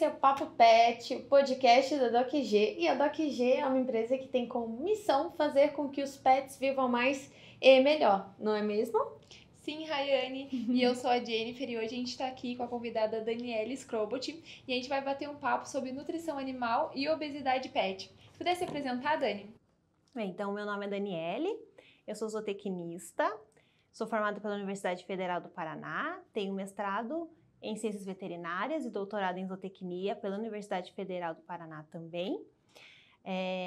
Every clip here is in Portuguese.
é o Papo Pet, o podcast da DocG. E a DocG é uma empresa que tem como missão fazer com que os pets vivam mais e melhor, não é mesmo? Sim, Rayane, e eu sou a Jennifer e hoje a gente está aqui com a convidada Daniele Scrobot e a gente vai bater um papo sobre nutrição animal e obesidade pet. Se pudesse apresentar, Dani? Bem, então, meu nome é Daniele, eu sou zootecnista, sou formada pela Universidade Federal do Paraná, tenho mestrado em Ciências Veterinárias e doutorado em Zootecnia pela Universidade Federal do Paraná também.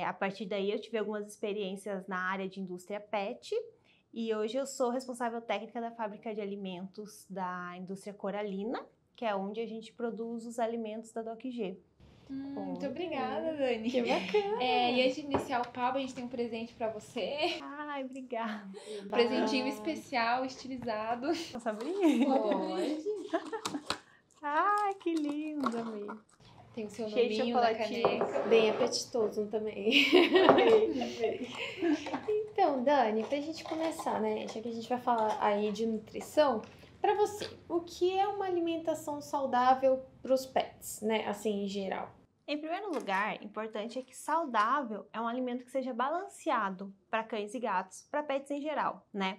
A partir daí eu tive algumas experiências na área de indústria pet e hoje eu sou responsável técnica da fábrica de alimentos da indústria coralina, que é onde a gente produz os alimentos da DocG. Muito obrigada, Dani. Que bacana! E antes de iniciar o papo, a gente tem um presente pra você. Ai, obrigada. Um presentinho especial, estilizado. Posso abrir? Pode. Ai, que lindo, amei. Tem o seu Cheio de nominho na chocolatinho. caneca. Bem apetitoso também. Então, Dani, pra gente começar, né? Já que a gente vai falar aí de nutrição, pra você, o que é uma alimentação saudável pros pets, né? Assim, em geral. Em primeiro lugar, importante é que saudável é um alimento que seja balanceado para cães e gatos, para pets em geral, né?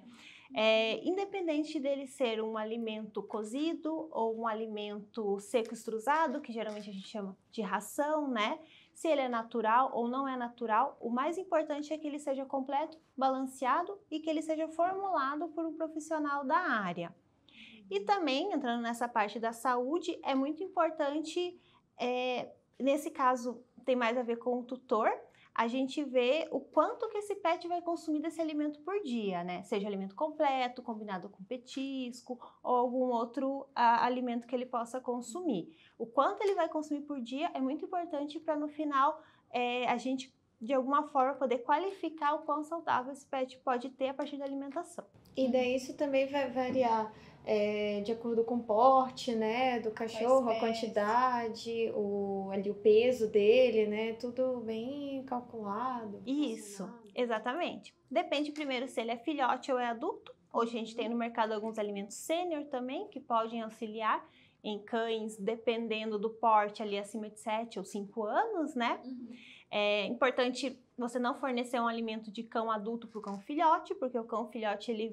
Independente dele ser um alimento cozido ou um alimento seco extrusado, que geralmente a gente chama de ração, né? Se ele é natural ou não é natural, o mais importante é que ele seja completo, balanceado e que ele seja formulado por um profissional da área. E também, entrando nessa parte da saúde, é muito importante, nesse caso tem mais a ver com o tutor, a gente vê o quanto que esse pet vai consumir desse alimento por dia, né? Seja alimento completo, combinado com petisco ou algum outro alimento que ele possa consumir. O quanto ele vai consumir por dia é muito importante para no final a gente de alguma forma poder qualificar o quão saudável esse pet pode ter a partir da alimentação. E daí isso também vai variar de acordo com o porte, né, do cachorro, a quantidade, o peso dele, né, tudo bem calculado. Isso, fracionado. exatamente. Depende primeiro se ele é filhote ou é adulto. Hoje a gente tem no mercado alguns alimentos sênior também, que podem auxiliar em cães, dependendo do porte ali acima de 7 ou 5 anos, né? É importante você não fornecer um alimento de cão adulto para o cão filhote, porque o cão filhote ele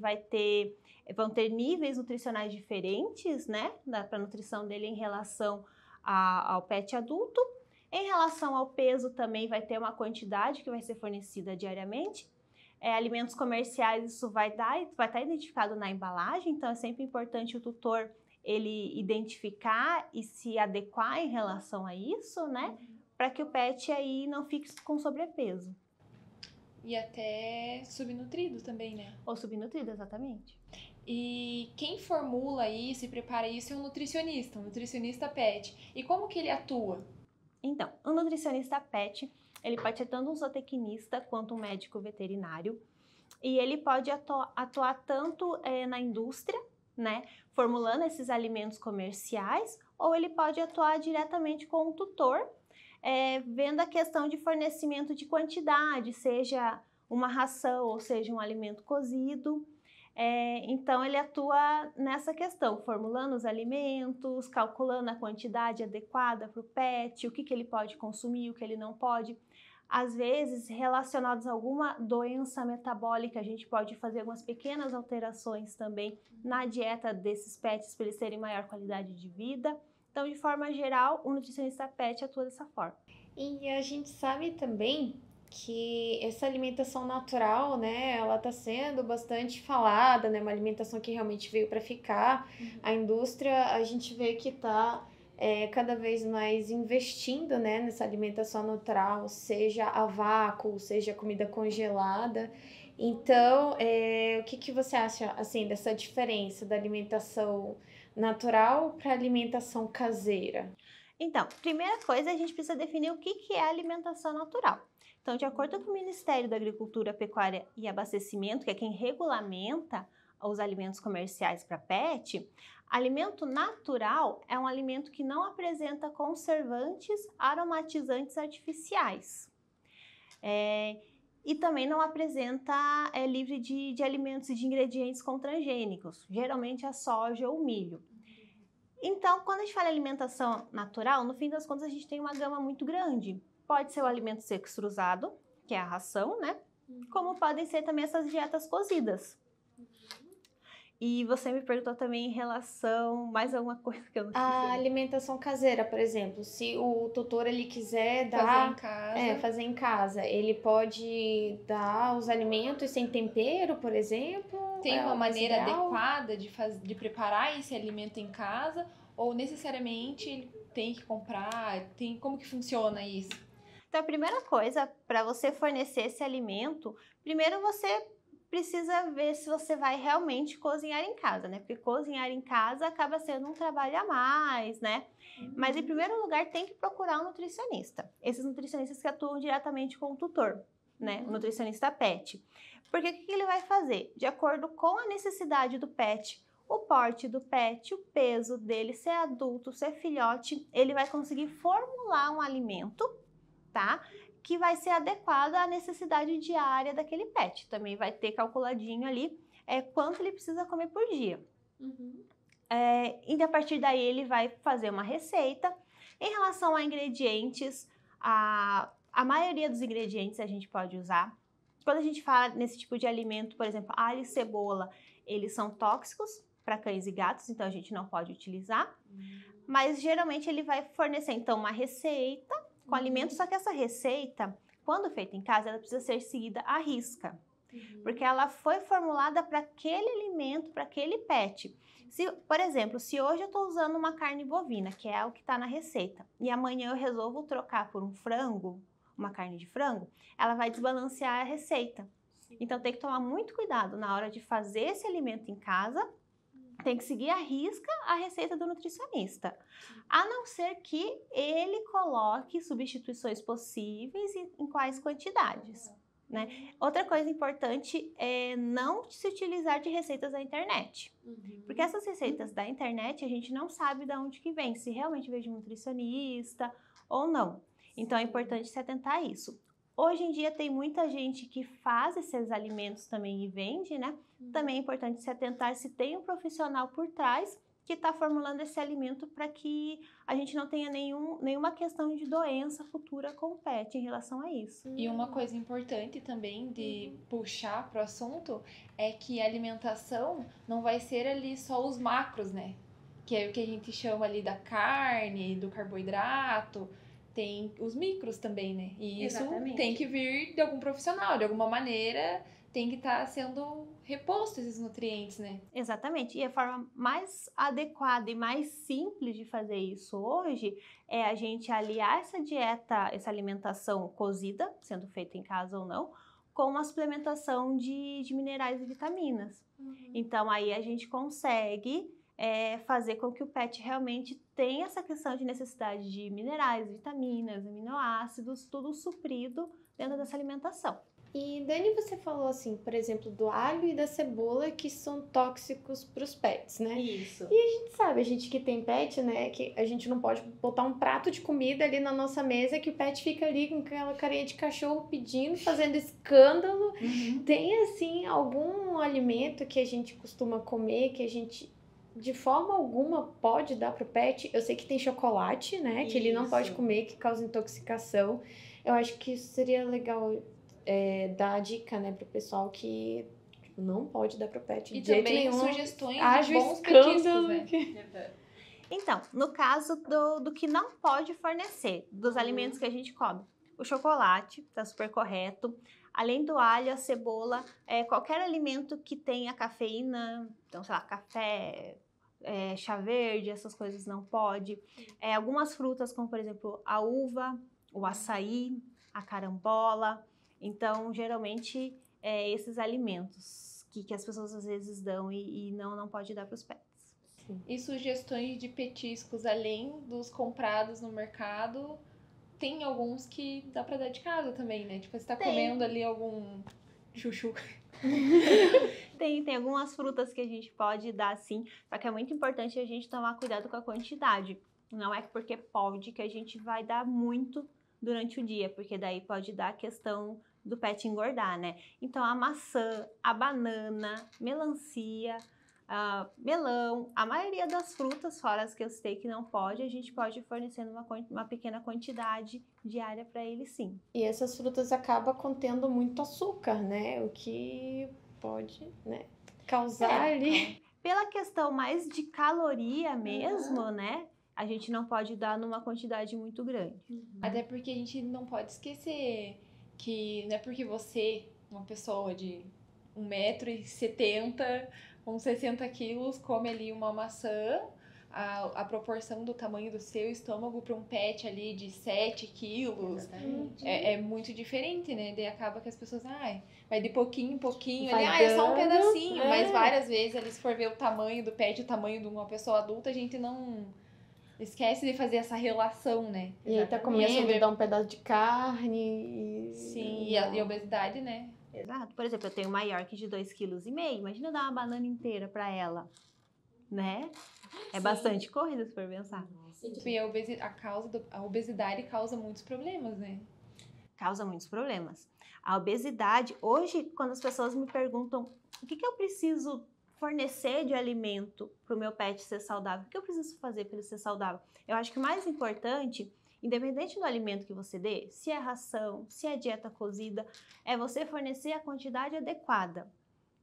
vão ter níveis nutricionais diferentes, né, para a nutrição dele em relação ao pet adulto. Em relação ao peso também vai ter uma quantidade que vai ser fornecida diariamente. Alimentos comerciais isso vai estar identificado na embalagem, então é sempre importante o tutor ele identificar e se adequar em relação a isso, né? Para que o pet aí não fique com sobrepeso. E até subnutrido também, né? Ou subnutrido, exatamente. E quem formula isso e prepara isso é um nutricionista pet. E como que ele atua? Então, um nutricionista pet, ele pode ser tanto um zootecnista quanto um médico veterinário. E ele pode atuar tanto na indústria, né, formulando esses alimentos comerciais, ou ele pode atuar diretamente com o tutor, vendo a questão de fornecimento de quantidade, seja uma ração ou seja um alimento cozido. Então ele atua nessa questão, formulando os alimentos, calculando a quantidade adequada para o pet, o que ele pode consumir, o que ele não pode. Às vezes, relacionados a alguma doença metabólica, a gente pode fazer algumas pequenas alterações também na dieta desses pets para eles terem maior qualidade de vida. Então, de forma geral, o nutricionista pet atua dessa forma. E a gente sabe também que essa alimentação natural, né, ela está sendo bastante falada, né, uma alimentação que realmente veio para ficar. A indústria, a gente vê que está cada vez mais investindo, né, nessa alimentação natural, seja a vácuo, seja comida congelada. Então, o que você acha, assim, dessa diferença da alimentação natural para alimentação caseira? Então, primeira coisa, a gente precisa definir o que é alimentação natural. Então, de acordo com o Ministério da Agricultura, Pecuária e Abastecimento, que é quem regulamenta os alimentos comerciais para pet, alimento natural é um alimento que não apresenta conservantes, aromatizantes artificiais. E também não apresenta livre de alimentos e de ingredientes com transgênicos, geralmente a soja ou o milho. Então, quando a gente fala em alimentação natural, no fim das contas a gente tem uma gama muito grande. Pode ser o alimento seco extrusado, que é a ração, né? Como podem ser também essas dietas cozidas. E você me perguntou também em relação, mais alguma coisa que eu não esqueci. A alimentação caseira, por exemplo, se o tutor ele quiser Fazer dar, em casa. fazer em casa, ele pode dar os alimentos sem tempero, por exemplo? Tem É uma o mais maneira ideal? adequada de preparar esse alimento em casa? Ou necessariamente ele tem que comprar? Como que funciona isso? Então, a primeira coisa, para você fornecer esse alimento, primeiro você precisa ver se você vai realmente cozinhar em casa, né? Porque cozinhar em casa acaba sendo um trabalho a mais, né? Mas, em primeiro lugar, tem que procurar um nutricionista. Esses nutricionistas que atuam diretamente com o tutor, né? O nutricionista PET. Porque o que ele vai fazer? De acordo com a necessidade do PET, o porte do pet, o peso dele, ser adulto, ser filhote, ele vai conseguir formular um alimento, tá? Que vai ser adequado à necessidade diária daquele pet. Também vai ter calculadinho ali quanto ele precisa comer por dia. E a partir daí ele vai fazer uma receita. Em relação a ingredientes, a maioria dos ingredientes a gente pode usar. Quando a gente fala nesse tipo de alimento, por exemplo, alho e cebola, eles são tóxicos para cães e gatos, então a gente não pode utilizar. Mas geralmente ele vai fornecer então uma receita com alimentos, só que essa receita, quando feita em casa, ela precisa ser seguida à risca. Porque ela foi formulada para aquele alimento, para aquele pet. Por exemplo, se hoje eu estou usando uma carne bovina, que é o que está na receita, e amanhã eu resolvo trocar por um frango, uma carne de frango, ela vai desbalancear a receita. Então tem que tomar muito cuidado na hora de fazer esse alimento em casa. Tem que seguir à risca a receita do nutricionista, a não ser que ele coloque substituições possíveis e em quais quantidades, né? Outra coisa importante é não se utilizar de receitas da internet, porque essas receitas da internet a gente não sabe de onde que vem, se realmente veio de um nutricionista ou não. Então é importante se atentar a isso. Hoje em dia tem muita gente que faz esses alimentos também e vende, né? Também é importante se atentar se tem um profissional por trás que está formulando esse alimento para que a gente não tenha nenhuma questão de doença futura com o pet em relação a isso. E uma coisa importante também de puxar pro assunto é que a alimentação não vai ser ali só os macros, né? Que é o que a gente chama ali da carne, do carboidrato. Tem os micros também, né? E isso tem que vir de algum profissional, de alguma maneira tem que estar sendo reposto esses nutrientes, né? Exatamente. E a forma mais adequada e mais simples de fazer isso hoje é a gente aliar essa dieta, essa alimentação cozida, sendo feita em casa ou não, com uma suplementação de minerais e vitaminas. Então, aí a gente consegue fazer com que o pet realmente tenha essa questão de necessidade de minerais, vitaminas, aminoácidos, tudo suprido dentro dessa alimentação. E Dani, você falou assim, por exemplo, do alho e da cebola que são tóxicos para os pets, né? Isso. E a gente sabe, a gente que tem pet, né, que a gente não pode botar um prato de comida ali na nossa mesa que o pet fica ali com aquela carinha de cachorro pedindo, fazendo escândalo. Tem, assim, algum alimento que a gente costuma comer, que a gente, de forma alguma, pode dar pro pet? Eu sei que tem chocolate, né, que ele não pode comer, que causa intoxicação. Eu acho que isso seria legal dar a dica, né, pro pessoal que não pode dar pro pet de jeito nenhum. E também sugestões de Haja bons petiscos, né? Então, no caso do que não pode fornecer, dos alimentos que a gente come, o chocolate tá super correto. Além do alho, a cebola, qualquer alimento que tenha cafeína, então, sei lá, café, chá verde, essas coisas não pode. Algumas frutas, como por exemplo a uva, o açaí, a carambola. Então, geralmente, esses alimentos que as pessoas às vezes dão e não pode dar para os pets. E sugestões de petiscos, além dos comprados no mercado, tem alguns que dá pra dar de casa também, né? Tipo, você tá comendo ali algum chuchu. Tem algumas frutas que a gente pode dar sim, só que é muito importante a gente tomar cuidado com a quantidade. Não é porque pode que a gente vai dar muito durante o dia, porque daí pode dar a questão do pet engordar, né? Então, a maçã, a banana, melancia, melão, a maioria das frutas, fora as que eu citei que não pode, a gente pode fornecer uma pequena quantidade diária para ele, sim. E essas frutas acabam contendo muito açúcar, né? O que pode, né, causar ali. Pela questão mais de caloria mesmo, né? A gente não pode dar numa quantidade muito grande. Até porque a gente não pode esquecer que não é porque você, uma pessoa de 1,70 m, com 60 quilos, come ali uma maçã, a proporção do tamanho do seu estômago para um pet ali de 7 quilos é muito diferente, né? Daí acaba que as pessoas, vai de pouquinho em pouquinho, Vai ali, é só um dando, pedacinho, mas várias vezes ali, se for ver o tamanho do pet, o tamanho de uma pessoa adulta, a gente não esquece de fazer essa relação, né? E aí tá comendo e dá um pedaço de carne. Sim, e a obesidade, né? Exato. Por exemplo, eu tenho uma York de 2,5 kg. Imagina eu dar uma banana inteira para ela, né? É bastante corrida, se for pensar. E a obesidade causa muitos problemas, né? Causa muitos problemas. A obesidade, hoje, quando as pessoas me perguntam o que eu preciso fornecer de alimento para o meu pet ser saudável, o que eu preciso fazer para ele ser saudável? Eu acho que o mais importante, independente do alimento que você dê, se é ração, se é dieta cozida, é você fornecer a quantidade adequada.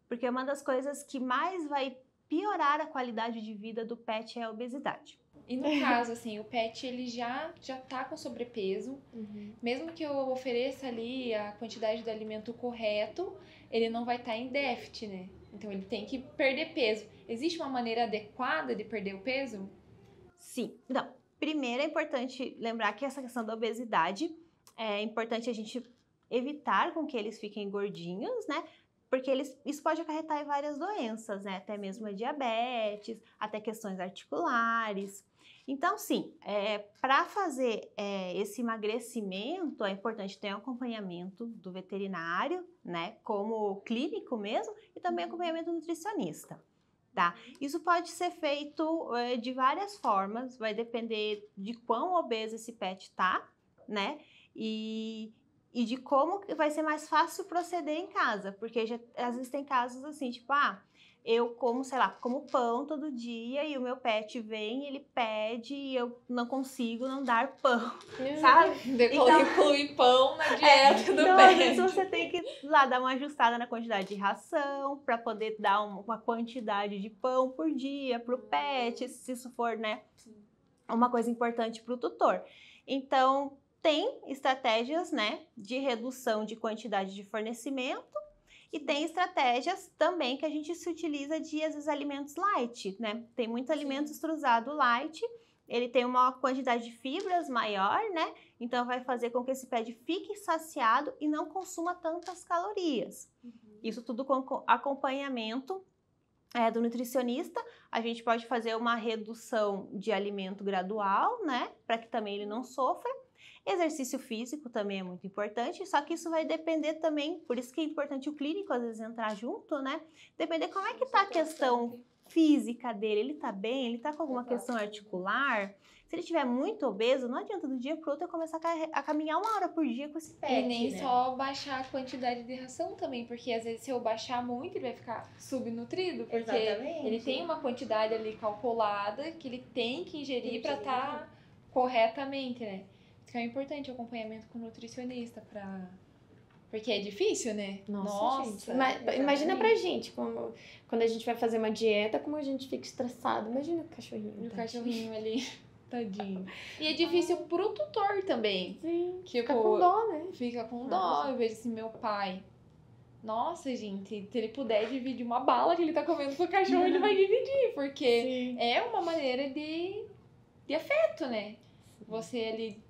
Porque uma das coisas que mais vai piorar a qualidade de vida do pet é a obesidade. E no caso, assim, o pet ele já tá com sobrepeso, mesmo que eu ofereça ali a quantidade de alimento correto, ele não vai estar em déficit, né? Então ele tem que perder peso. Existe uma maneira adequada de perder o peso? Sim. Não. Primeiro é importante lembrar que essa questão da obesidade é importante a gente evitar com que eles fiquem gordinhos, né? Porque isso pode acarretar em várias doenças, né? Até mesmo a diabetes, até questões articulares. Então, sim, para fazer esse emagrecimento, é importante ter um acompanhamento do veterinário, né? Como clínico mesmo, e também acompanhamento nutricionista. Tá? Isso pode ser feito de várias formas, vai depender de quão obeso esse pet tá, né? E de como vai ser mais fácil proceder em casa, porque às vezes tem casos assim, tipo, eu como, sei lá, como pão todo dia e o meu pet vem, ele pede e eu não consigo não dar pão, sabe? Então, incluir pão na dieta do então, pet. Às vezes você tem que lá dar uma ajustada na quantidade de ração para poder dar uma quantidade de pão por dia para o pet, se isso for, né, uma coisa importante para o tutor. Então, tem estratégias, né, de redução de quantidade de fornecimento e tem estratégias também que a gente se utiliza de, às vezes, alimentos light, né? Tem muito alimento extrusado light, ele tem uma quantidade de fibras maior, né? Então, vai fazer com que esse pet fique saciado e não consuma tantas calorias. Isso tudo com acompanhamento do nutricionista. A gente pode fazer uma redução de alimento gradual, né? Para que também ele não sofra. Exercício físico também é muito importante, só que isso vai depender também, por isso que é importante o clínico às vezes entrar junto, né? Depender como é que tá a questão física dele, ele tá bem, ele tá com alguma questão articular. Se ele estiver muito obeso, não adianta do dia pro outro eu começar a caminhar 1 hora por dia com esse pet, E nem né? só baixar a quantidade de ração também, porque às vezes se eu baixar muito, ele vai ficar subnutrido, porque ele tem uma quantidade ali calculada que ele tem que ingerir para estar corretamente, né? Então é importante o acompanhamento com o nutricionista porque é difícil, né? Nossa. Gente. Imagina pra gente, quando a gente vai fazer uma dieta, como a gente fica estressado. Imagina o cachorrinho. O cachorrinho ali, tadinho. E é difícil pro tutor também. Sim, que fica com dó, né? Fica com dó. Eu vejo assim, meu pai... Nossa, gente, se ele puder dividir uma bala que ele tá comendo com o cachorro, ele vai dividir. Porque é uma maneira de afeto, né? Você ali...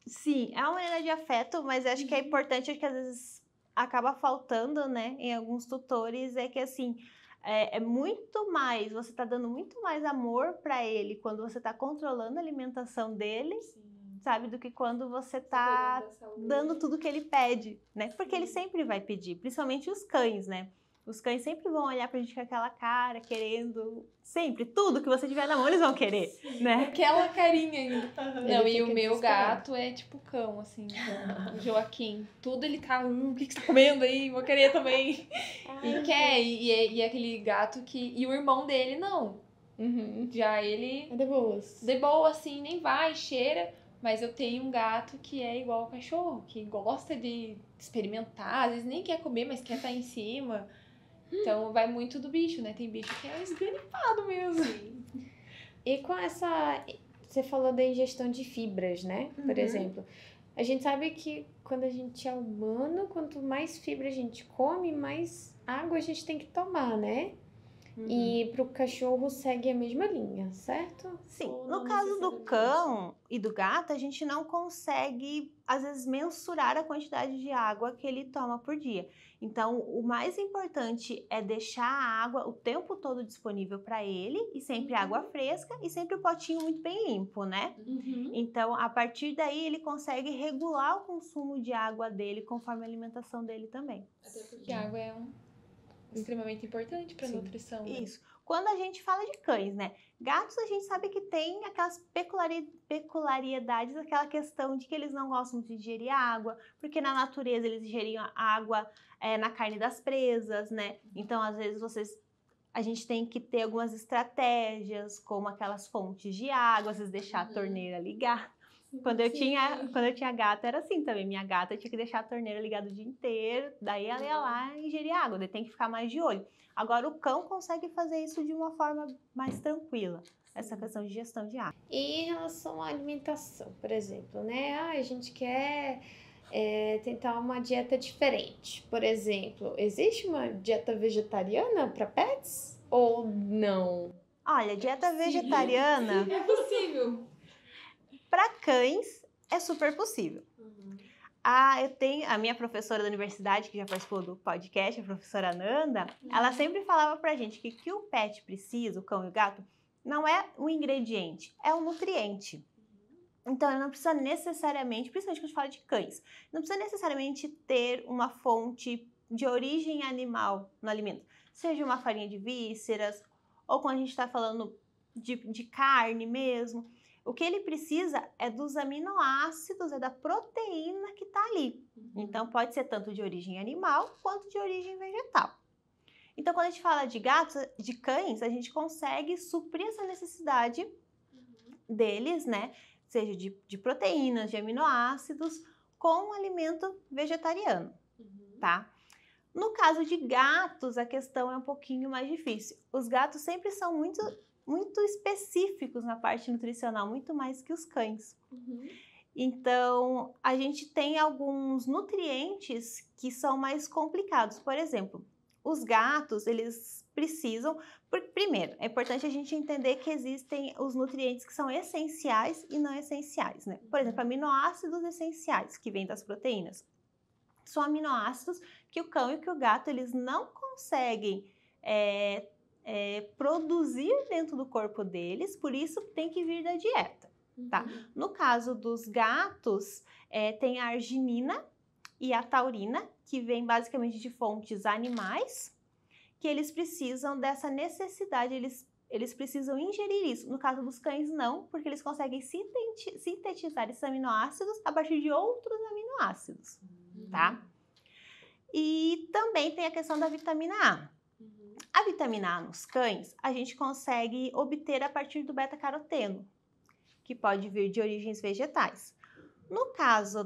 Sim, é uma maneira de afeto, mas acho que é importante, acho que às vezes acaba faltando, né, em alguns tutores, é que assim, é muito mais, você tá dando muito mais amor para ele quando você tá controlando a alimentação dele, sabe, do que quando você tá dando tudo que ele pede, né, porque ele sempre vai pedir, principalmente os cães, né. Os cães sempre vão olhar pra gente com aquela cara, querendo sempre, tudo que você tiver na mão eles vão querer, né? Aquela carinha ainda. Não, Ele e o fica meu desesperado. gato é tipo cão, assim, o Joaquim. Tudo ele tá, o que você tá comendo aí? Vou querer também. E quer, e é aquele gato que... E o irmão dele, não. Uhum. Já ele, É de boas. de boa, assim, nem vai, cheira. Mas eu tenho um gato que é igual ao cachorro, que gosta de experimentar, às vezes nem quer comer, mas quer estar em cima. Então vai muito do bicho, né? Tem bicho que é esganipado mesmo. E com essa... Você falou da ingestão de fibras, né? Por exemplo. A gente sabe que quando a gente é humano, quanto mais fibra a gente come, mais água a gente tem que tomar, né? E pro cachorro segue a mesma linha, certo? Sim, Ou no não caso do necessariamente? cão e do gato, a gente não consegue, às vezes, mensurar a quantidade de água que ele toma por dia. Então, o mais importante é deixar a água o tempo todo disponível para ele, e sempre água fresca, e sempre o potinho muito bem limpo, né? Então, a partir daí, ele consegue regular o consumo de água dele conforme a alimentação dele também. Até porque a água é extremamente importante pra Sim. nutrição, né? Isso. Quando a gente fala de cães, né? Gatos a gente sabe que tem aquelas peculiaridades, aquela questão de que eles não gostam de digerir água, porque na natureza eles digeriam água na carne das presas, né? Então, às vezes a gente tem que ter algumas estratégias, como aquelas fontes de água, às vezes deixar a torneira ligada. Quando eu tinha gata, era assim também. Minha gata tinha que deixar a torneira ligada o dia inteiro, daí ela ia lá e ingerir água, daí tem que ficar mais de olho. Agora, o cão consegue fazer isso de uma forma mais tranquila, essa questão de gestão de água. E em relação à alimentação, por exemplo, né? A gente quer tentar uma dieta diferente. Por exemplo, existe uma dieta vegetariana para pets ou não? Olha, dieta vegetariana É possível. para cães é super possível. Eu tenho a minha professora da universidade, que já participou do podcast, a professora Nanda, ela sempre falava pra gente que o pet precisa, o cão e o gato, não é um ingrediente, é um nutriente. Então, ele não precisa necessariamente, principalmente quando a gente fala de cães, não precisa necessariamente ter uma fonte de origem animal no alimento. Seja uma farinha de vísceras, ou quando a gente está falando de carne mesmo. O que ele precisa é dos aminoácidos, é da proteína que está ali. Então, pode ser tanto de origem animal quanto de origem vegetal. Então, quando a gente fala de gatos, de cães, a gente consegue suprir essa necessidade deles, né? Seja de proteínas, de aminoácidos, com um alimento vegetariano, tá? No caso de gatos, a questão é um pouquinho mais difícil. Os gatos sempre são muito específicos na parte nutricional, muito mais que os cães. Então, a gente tem alguns nutrientes que são mais complicados. Por exemplo, os gatos, eles precisam... Primeiro, é importante a gente entender que existem os nutrientes que são essenciais e não essenciais, né? Por exemplo, aminoácidos essenciais, que vêm das proteínas. São aminoácidos que o cão e que o gato, eles não conseguem produzir dentro do corpo deles, por isso tem que vir da dieta, tá? No caso dos gatos, tem a arginina e a taurina, que vem basicamente de fontes animais, que eles precisam dessa necessidade, eles precisam ingerir isso. No caso dos cães, não, porque eles conseguem sintetizar esses aminoácidos a partir de outros aminoácidos, tá? E também tem a questão da vitamina A. A vitamina A nos cães, a gente consegue obter a partir do beta-caroteno, que pode vir de origens vegetais. No caso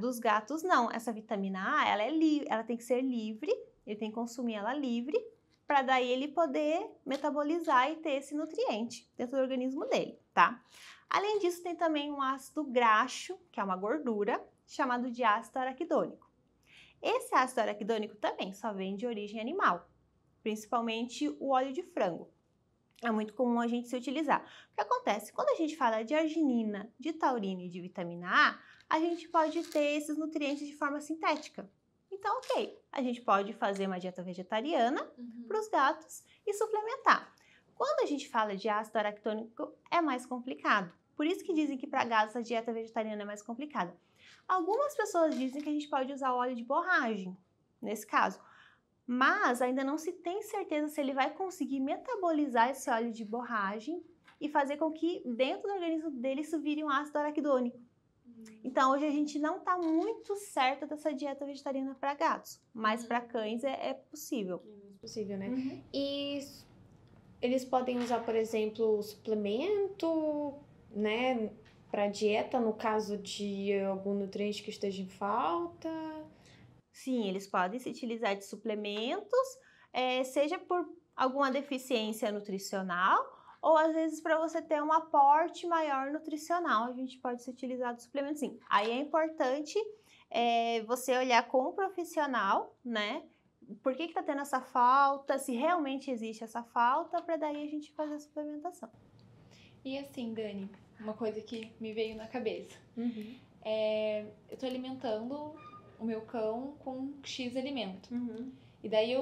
dos gatos, não. Essa vitamina A, ela tem que ser livre, ele tem que consumir ela livre, para daí ele poder metabolizar e ter esse nutriente dentro do organismo dele, tá? Além disso, tem também um ácido graxo, que é uma gordura, chamado de ácido araquidônico. Esse ácido araquidônico também só vem de origem animal, principalmente o óleo de frango. É muito comum a gente se utilizar. O que acontece? Quando a gente fala de arginina, de taurina e de vitamina A, a gente pode ter esses nutrientes de forma sintética. Então, ok, a gente pode fazer uma dieta vegetariana para os gatos e suplementar. Quando a gente fala de ácido araquidônico, é mais complicado. Por isso que dizem que para gatos a dieta vegetariana é mais complicada. Algumas pessoas dizem que a gente pode usar óleo de borragem, nesse caso. Mas ainda não se tem certeza se ele vai conseguir metabolizar esse óleo de borragem e fazer com que dentro do organismo dele isso vire um ácido araquidônico. Então, hoje a gente não está muito certo dessa dieta vegetariana para gatos, mas para cães é possível. É possível, né? E eles podem usar, por exemplo, suplemento, né, para dieta, no caso de algum nutriente que esteja em falta? Sim, eles podem se utilizar de suplementos, seja por alguma deficiência nutricional ou às vezes para você ter um aporte maior nutricional, a gente pode se utilizar de suplementos sim. Aí é importante você olhar com o profissional, né? Por que está tendo essa falta, se realmente existe essa falta, para daí a gente fazer a suplementação. E assim, Dani, uma coisa que me veio na cabeça. Eu tô alimentando o meu cão com X alimento. E daí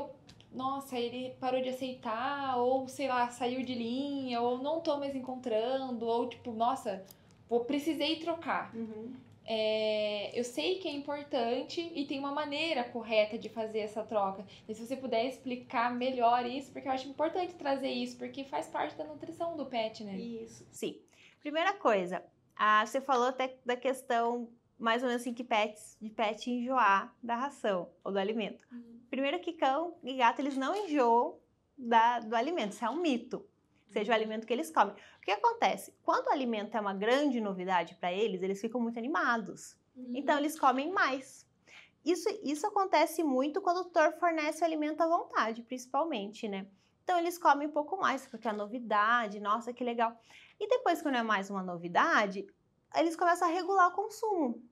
nossa, ele parou de aceitar, ou sei lá, saiu de linha, ou não tô mais encontrando, ou tipo, nossa, precisei trocar. Eu sei que é importante e tem uma maneira correta de fazer essa troca. E se você puder explicar melhor isso, porque eu acho importante trazer isso, porque faz parte da nutrição do pet, né? Isso. Sim. Primeira coisa, você falou até da questão mais ou menos assim que de pet enjoar da ração ou do alimento. Primeiro que cão e gato, eles não enjoam do alimento, isso é um mito. Seja o alimento que eles comem. O que acontece? Quando o alimento é uma grande novidade para eles ficam muito animados. Então, eles comem mais. Isso acontece muito quando o tutor fornece o alimento à vontade, principalmente, né? Então, eles comem um pouco mais, porque é novidade, nossa, que legal. E depois, quando é mais uma novidade, eles começam a regular o consumo.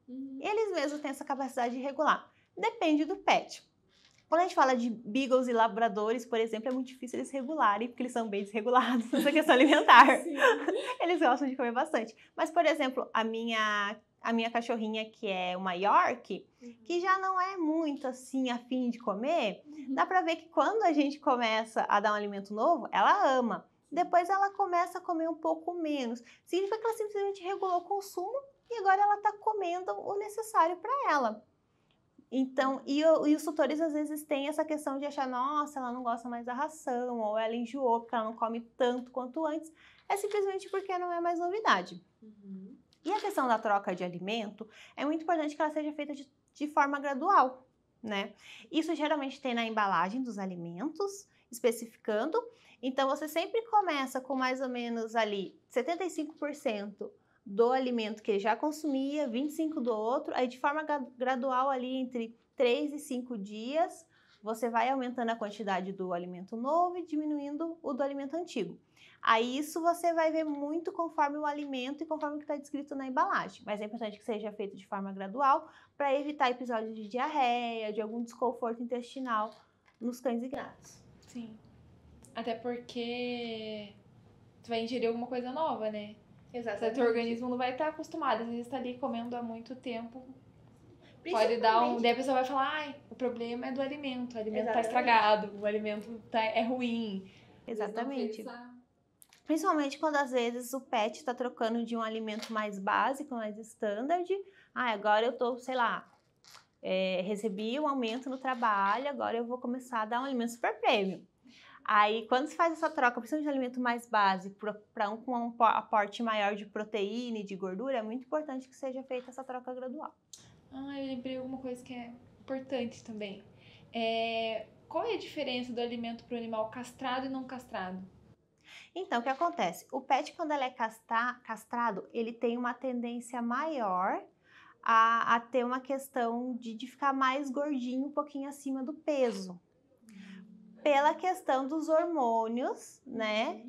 Eles mesmos têm essa capacidade de regular. Depende do pet. Quando a gente fala de beagles e labradores, por exemplo, é muito difícil eles regularem, porque eles são bem desregulados nessa questão alimentar. Eles gostam de comer bastante. Mas, por exemplo, a minha cachorrinha, que é uma York, que já não é muito assim afim de comer, dá pra ver que quando a gente começa a dar um alimento novo, ela ama. Depois ela começa a comer um pouco menos. Significa que ela simplesmente regulou o consumo e agora ela tá comendo o necessário para ela. Então, e os tutores às vezes têm essa questão de achar, nossa, ela não gosta mais da ração, ou ela enjoou porque ela não come tanto quanto antes. É simplesmente porque não é mais novidade. E a questão da troca de alimento, é muito importante que ela seja feita de forma gradual, né? Isso geralmente tem na embalagem dos alimentos, especificando. Então, você sempre começa com mais ou menos ali 75% do alimento que ele já consumia, 25% do outro, aí de forma gradual ali entre 3 e 5 dias, você vai aumentando a quantidade do alimento novo e diminuindo o do alimento antigo. Aí isso você vai ver muito conforme o alimento e conforme o que está descrito na embalagem, mas é importante que seja feito de forma gradual para evitar episódios de diarreia, de algum desconforto intestinal nos cães e gatos. Sim, até porque tu vai ingerir alguma coisa nova, né? Exatamente. O teu organismo não vai estar acostumado, às vezes está ali comendo há muito tempo. Pode dar daí a pessoa vai falar, ai, o problema é do alimento, o alimento está estragado, o alimento é ruim. Exatamente. Principalmente quando às vezes o pet está trocando de um alimento mais básico, mais standard. Agora eu tô, sei lá, recebi um aumento no trabalho, agora eu vou começar a dar um alimento super premium. Aí, quando se faz essa troca, principalmente de alimento mais básico, para com um aporte maior de proteína e de gordura, é muito importante que seja feita essa troca gradual. Eu lembrei alguma coisa que é importante também. Qual é a diferença do alimento para o animal castrado e não castrado? Então, o que acontece? O pet, quando ele é castrado, ele tem uma tendência maior a ter uma questão de ficar mais gordinho, um pouquinho acima do peso. Pela questão dos hormônios, né?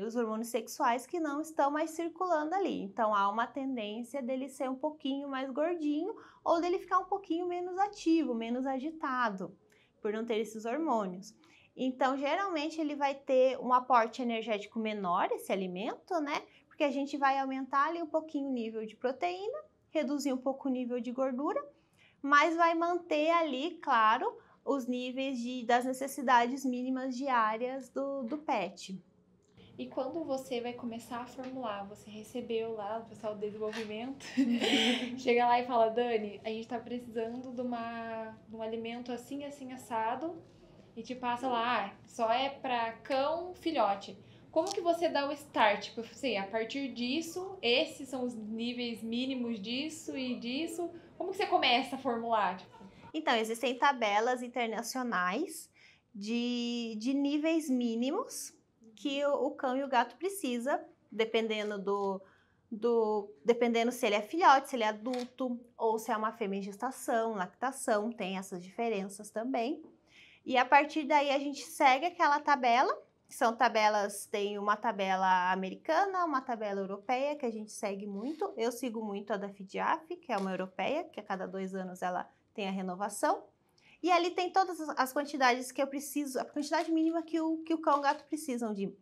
Os hormônios sexuais que não estão mais circulando ali. Então, há uma tendência dele ser um pouquinho mais gordinho ou dele ficar um pouquinho menos ativo, menos agitado, por não ter esses hormônios. Então, geralmente, ele vai ter um aporte energético menor, esse alimento, né? Porque a gente vai aumentar ali um pouquinho o nível de proteína, reduzir um pouco o nível de gordura, mas vai manter ali, claro, os níveis das necessidades mínimas diárias do pet. E quando você vai começar a formular, você recebeu lá o pessoal do desenvolvimento, chega lá e fala, Dani, a gente tá precisando de um alimento assim, assim, assado, e te passa lá, só é pra cão filhote. Como que você dá o start? Tipo assim, a partir disso, esses são os níveis mínimos disso e disso. Como que você começa a formular? Tipo? Então, existem tabelas internacionais de níveis mínimos que o cão e o gato precisa, dependendo dependendo se ele é filhote, se ele é adulto, ou se é uma fêmea em gestação, lactação, tem essas diferenças também. E a partir daí a gente segue aquela tabela, que são tabelas, tem uma tabela americana, uma tabela europeia, que a gente segue muito. Eu sigo muito a da FIDIAF, que é uma europeia, que a cada 2 anos ela tem a renovação. E ali tem todas as quantidades que eu preciso, a quantidade mínima que o cão e o gato precisam de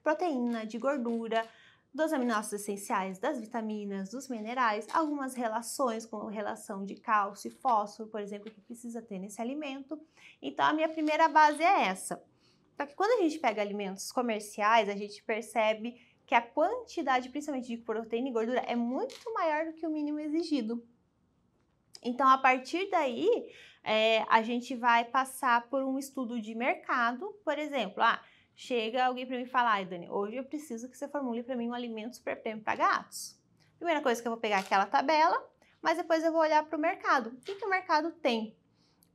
proteína, de gordura, dos aminoácidos essenciais, das vitaminas, dos minerais, algumas relações com relação de cálcio e fósforo, por exemplo, que precisa ter nesse alimento. Então, a minha primeira base é essa. Só que quando a gente pega alimentos comerciais, a gente percebe que a quantidade, principalmente de proteína e gordura, é muito maior do que o mínimo exigido. Então, a partir daí, a gente vai passar por um estudo de mercado, por exemplo, chega alguém para mim e fala, ai, Dani, hoje eu preciso que você formule para mim um alimento super premium para gatos. Primeira coisa que eu vou pegar aquela tabela, mas depois eu vou olhar para o mercado. O que o mercado tem?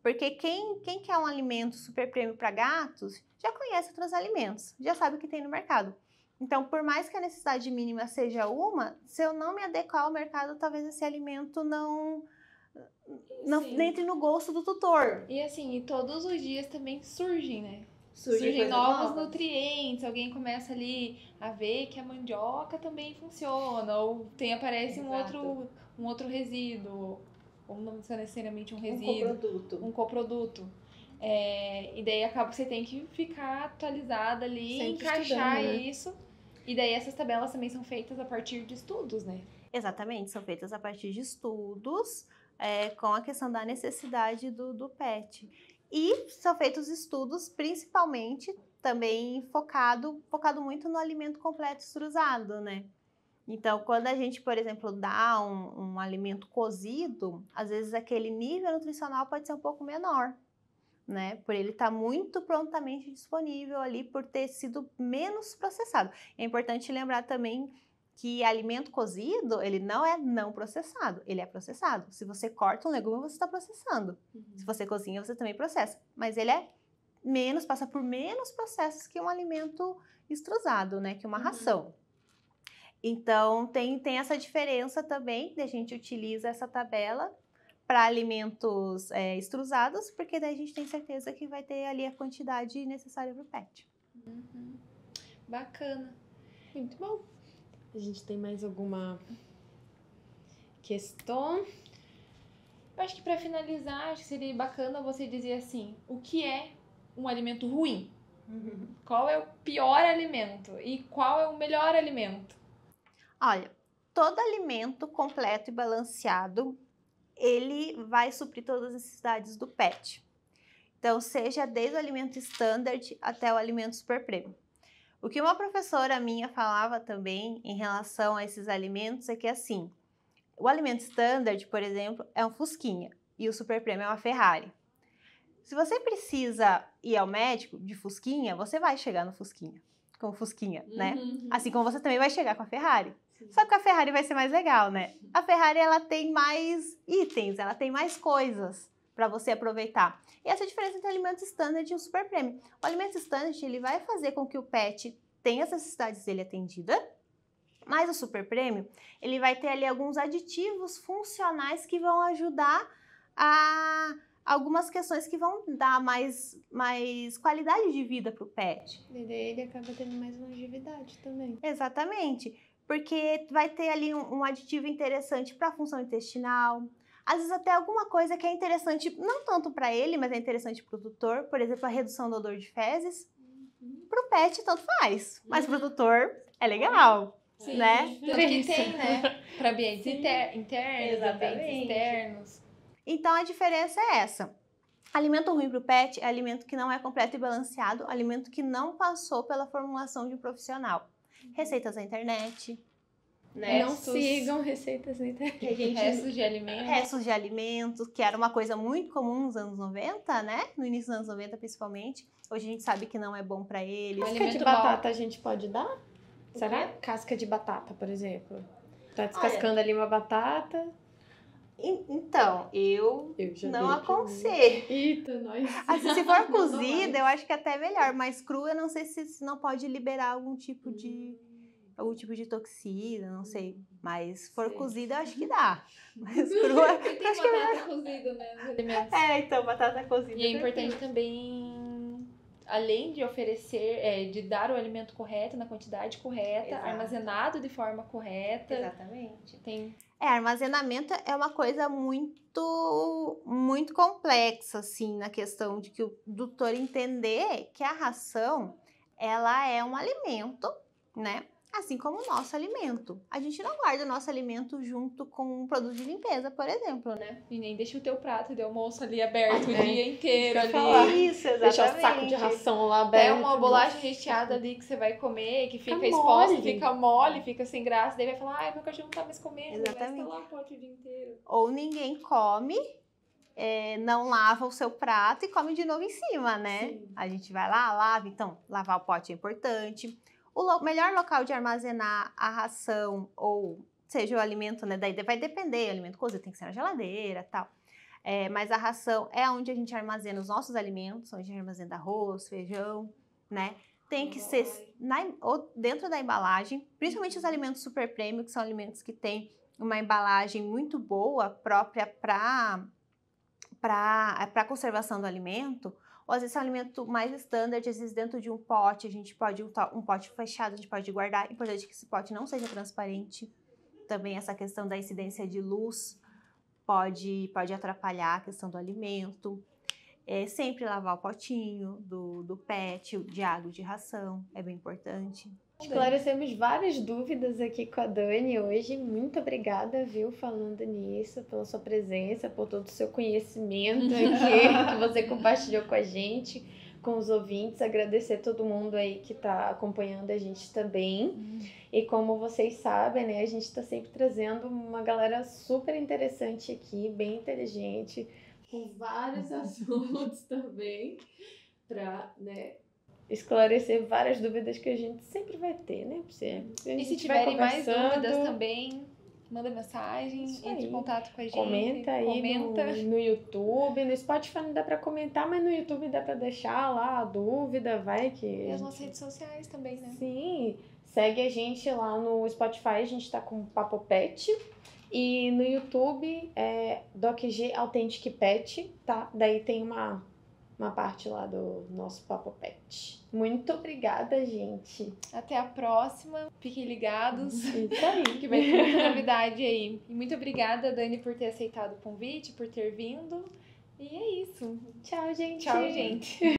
Porque quem quer um alimento super premium para gatos, já conhece outros alimentos, já sabe o que tem no mercado. Então, por mais que a necessidade mínima seja uma, se eu não me adequar ao mercado, talvez esse alimento não entre no gosto do tutor. E assim, e todos os dias também surgem, né? Surgem novos nutrientes, alguém começa ali a ver que a mandioca também funciona, ou aparece um outro resíduo, ou não necessariamente um resíduo. Um coproduto. E daí acaba que você tem que ficar atualizada ali, sempre encaixar isso. E daí essas tabelas também são feitas a partir de estudos, né? Exatamente, são feitas a partir de estudos, com a questão da necessidade do pet. E são feitos estudos, principalmente, também focado muito no alimento completo extrusado, né? Então, quando a gente, por exemplo, dá um alimento cozido, às vezes aquele nível nutricional pode ser um pouco menor, né? Por ele estar muito prontamente disponível ali, por ter sido menos processado. É importante lembrar também que alimento cozido, ele não é não processado, ele é processado. Se você corta um legume, você está processando. Se você cozinha, você também processa. Mas ele passa por menos processos que um alimento extrusado, né? Que uma ração. Então, tem essa diferença também, a gente utiliza essa tabela para alimentos extrusados, porque daí a gente tem certeza que vai ter ali a quantidade necessária para o pet. Bacana. Muito bom. A gente tem mais alguma questão? Eu acho que para finalizar, acho que seria bacana você dizer assim, o que é um alimento ruim? Qual é o pior alimento? E qual é o melhor alimento? Olha, todo alimento completo e balanceado, ele vai suprir todas as necessidades do pet. Então, seja desde o alimento standard até o alimento super premium. O que uma professora minha falava também em relação a esses alimentos é que, assim, o alimento standard, por exemplo, é um Fusquinha e o super premium é uma Ferrari. Se você precisa ir ao médico de Fusquinha, você vai chegar no Fusquinha, com o Fusquinha, né? Assim como você também vai chegar com a Ferrari. Sim. Só que a Ferrari vai ser mais legal, né? A Ferrari, ela tem mais itens, ela tem mais coisas para você aproveitar. E essa é a diferença entre o alimento standard e o super premium. O alimento standard, ele vai fazer com que o pet tenha as necessidades dele atendida, mas o super premium, ele vai ter ali alguns aditivos funcionais que vão ajudar a algumas questões que vão dar mais qualidade de vida para o pet. E daí ele acaba tendo mais longevidade também. Exatamente, porque vai ter ali um aditivo interessante para a função intestinal, às vezes até alguma coisa que é interessante, não tanto para ele, mas é interessante para o tutor, por exemplo, a redução do odor de fezes. Para o pet, tanto faz, mas para o tutor é legal. Sim, né? Tanto que tem, né? Para ambientes internos, ambientes externos. Então, a diferença é essa. Alimento ruim para o pet é alimento que não é completo e balanceado, alimento que não passou pela formulação de um profissional. Receitas na internet, né? Não sigam receitas na internet. Que a gente... Restos de alimentos. Restos de alimentos, que era uma coisa muito comum nos anos 90, né? No início dos anos 90, principalmente. Hoje a gente sabe que não é bom para eles. Casca de Alimento batata mal. a gente pode dar? Será? quê? Casca de batata, por exemplo. Tá descascando ali uma batata. Então, eu já não dei pra aconselho. Eita, nós. Assim, se for cozida, eu acho que até é melhor, mas crua eu não sei se não pode liberar algum tipo de toxina, não sei. Mas se for Sei. cozida, eu acho que dá. Mas crua, Tem acho que é melhor. batata cozida, né, nos alimentos. Então, batata cozida. E é importante também, além de oferecer, de dar o alimento correto, na quantidade correta, Exato. armazenado de forma correta. Exatamente. Tem Armazenamento é uma coisa muito, muito complexa, assim, na questão de que o doutor entender que a ração, ela é um alimento, né? Assim como o nosso alimento. A gente não guarda o nosso alimento junto com um produto de limpeza, por exemplo, né? E nem deixa o teu prato de almoço ali aberto o É, dia inteiro isso que eu ia falar. ali. Isso, exatamente. Deixar o saco de ração lá aberto. Até uma bolacha nossa. recheada ali que você vai comer, que fica Fica exposta, mole. fica mole, fica sem graça. Daí vai falar, ai, meu cachorro não tá mais comendo. Exatamente. Vai estar lá o pote o dia inteiro. Ou ninguém come, não lava o seu prato e come de novo em cima, né? Sim. A gente vai lá, lava. Então, lavar o pote é importante. O melhor local de armazenar a ração, ou seja, o alimento, né? Daí vai depender, o alimento cozido tem que ser na geladeira e tal. Mas a ração é onde a gente armazena os nossos alimentos, onde a gente armazena arroz, feijão, né? Tem que ser dentro da embalagem, principalmente os alimentos super premium, que são alimentos que têm uma embalagem muito boa, própria para conservação do alimento. Ou às vezes é um alimento mais standard, às vezes dentro de um pote, a gente pode um pote fechado, a gente pode guardar. É importante que esse pote não seja transparente. Também essa questão da incidência de luz pode atrapalhar a questão do alimento. Sempre lavar o potinho do pet, de água de ração, é bem importante. Esclarecemos várias dúvidas aqui com a Dani hoje. Muito obrigada, viu, falando nisso, pela sua presença, por todo o seu conhecimento aqui que você compartilhou com a gente, com os ouvintes. Agradecer a todo mundo aí que está acompanhando a gente também. E como vocês sabem, né, a gente está sempre trazendo uma galera super interessante aqui, bem inteligente, com vários assuntos também, para, né, esclarecer várias dúvidas que a gente sempre vai ter, né? E se tiverem mais dúvidas também, manda mensagem, Isso entre aí. em contato com a gente. Comenta aí comenta. no YouTube. No Spotify não dá pra comentar, mas no YouTube dá pra deixar lá a dúvida, vai que... E as nossas redes sociais também, né? Sim, segue a gente lá no Spotify, a gente tá com Papo Pet. E no YouTube é DocG Authentic Pet, tá? Daí tem uma parte lá do nosso Papo Pet. Muito obrigada, gente. Até a próxima. Fiquem ligados. Isso aí. Que vai ter muita novidade aí. E muito obrigada, Dani, por ter aceitado o convite, por ter vindo. E é isso. Tchau, gente. Tchau, gente.